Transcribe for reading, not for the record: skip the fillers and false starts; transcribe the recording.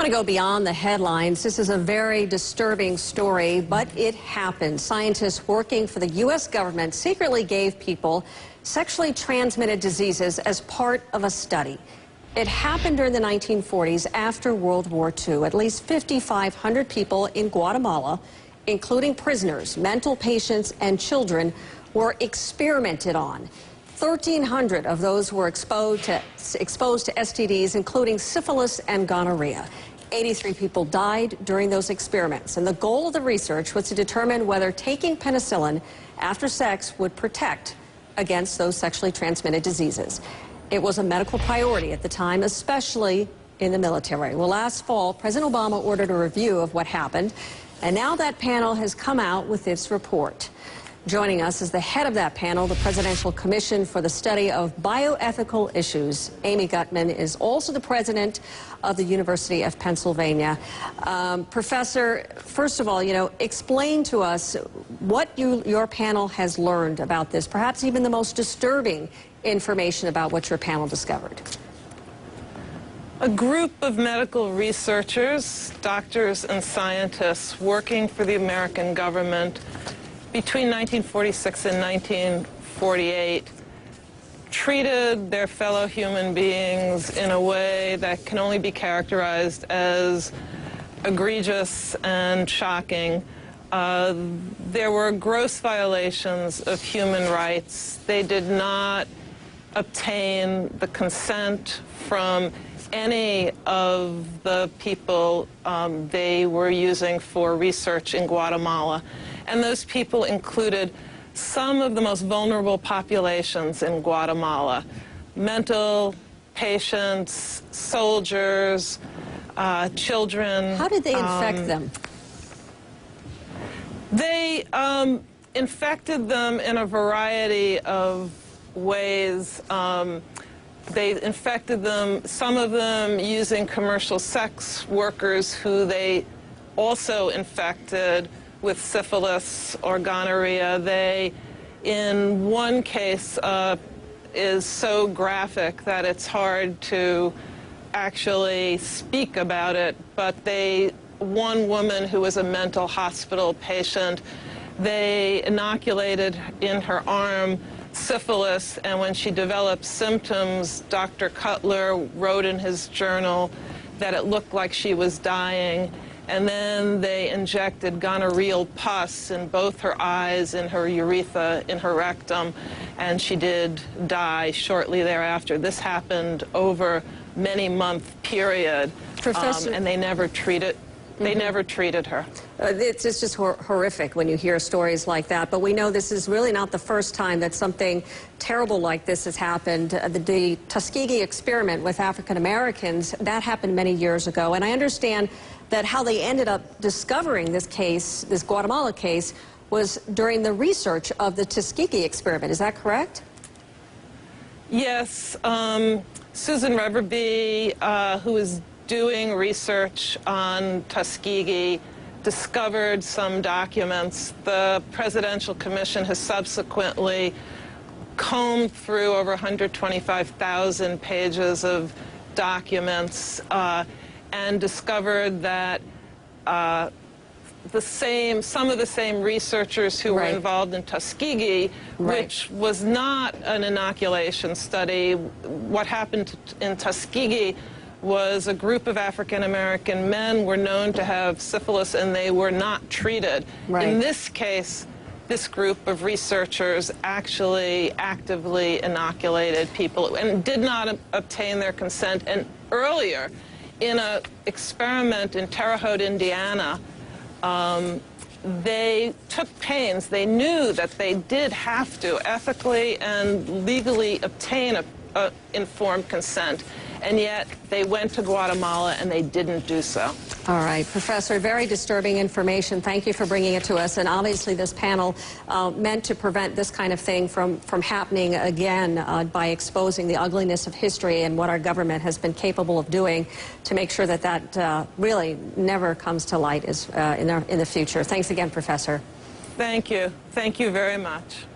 Want to go beyond the headlines. This is a very disturbing story, but it happened. Scientists working for the U.S. government secretly gave people sexually transmitted diseases as part of a study. It happened during the 1940s after World War II. At least 5,500 people in Guatemala, including prisoners, mental patients, and children, were experimented on. 1,300 of those were exposed to STDs, including syphilis and gonorrhea. 83 people died during those experiments, and the goal of the research was to determine whether taking penicillin after sex would protect against those sexually transmitted diseases. It was a medical priority at the time, especially in the military. Well, last fall, President Obama ordered a review of what happened, and now that panel has come out with its report. Joining us is the head of that panel, the Presidential Commission for the Study of Bioethical Issues. Amy Gutman is also the president of the University of Pennsylvania. Professor, first of all, explain to us what your panel has learned about this, perhaps even the most disturbing information about what your panel discovered. A group of medical researchers, doctors and scientists working for the American government between 1946 and 1948 treated their fellow human beings in a way that can only be characterized as egregious and shocking. There were gross violations of human rights. They did not obtain the consent from any of the people they were using for research in Guatemala. And those people included some of the most vulnerable populations in Guatemala: mental patients, soldiers, children. How did they infect them? They infected them in a variety of ways. They infected them, some of them using commercial sex workers who they also infected with syphilis or gonorrhea. They, in one case, is so graphic that it's hard to actually speak about it, but one woman who was a mental hospital patient, they inoculated in her arm syphilis, and when she developed symptoms, Dr. Cutler wrote in his journal that it looked like she was dying. And then they injected gonorrheal pus in both her eyes, in her urethra, in her rectum, and she did die shortly thereafter. This happened over many-month period, Professor, and they never treated. They never treated her. It's just horrific when you hear stories like that. But we know this is really not the first time that something terrible like this has happened. The Tuskegee experiment with African Americans, that happened many years ago. And I understand that how they ended up discovering this case, this Guatemala case, was during the research of the Tuskegee experiment. Is that correct? Yes. Susan Reverby, who is doing research on Tuskegee, discovered some documents. The Presidential Commission has subsequently combed through over 125,000 pages of documents and discovered that some of the same researchers who were involved in Tuskegee, which was not an inoculation study. What happened in Tuskegee was a group of African-American men were known to have syphilis, and they were not treated. In this case, this group of researchers actually actively inoculated people and did not obtain their consent. And earlier, in an experiment in Terre Haute, Indiana, they took pains. They knew that they did have to ethically and legally obtain a informed consent, and yet they went to Guatemala and they didn't do so. All right, Professor, very disturbing information. Thank you for bringing it to us. And obviously this panel meant to prevent this kind of thing from happening again by exposing the ugliness of history and what our government has been capable of doing to make sure that that really never comes to light in the future. Thanks again, Professor. Thank you. Thank you very much.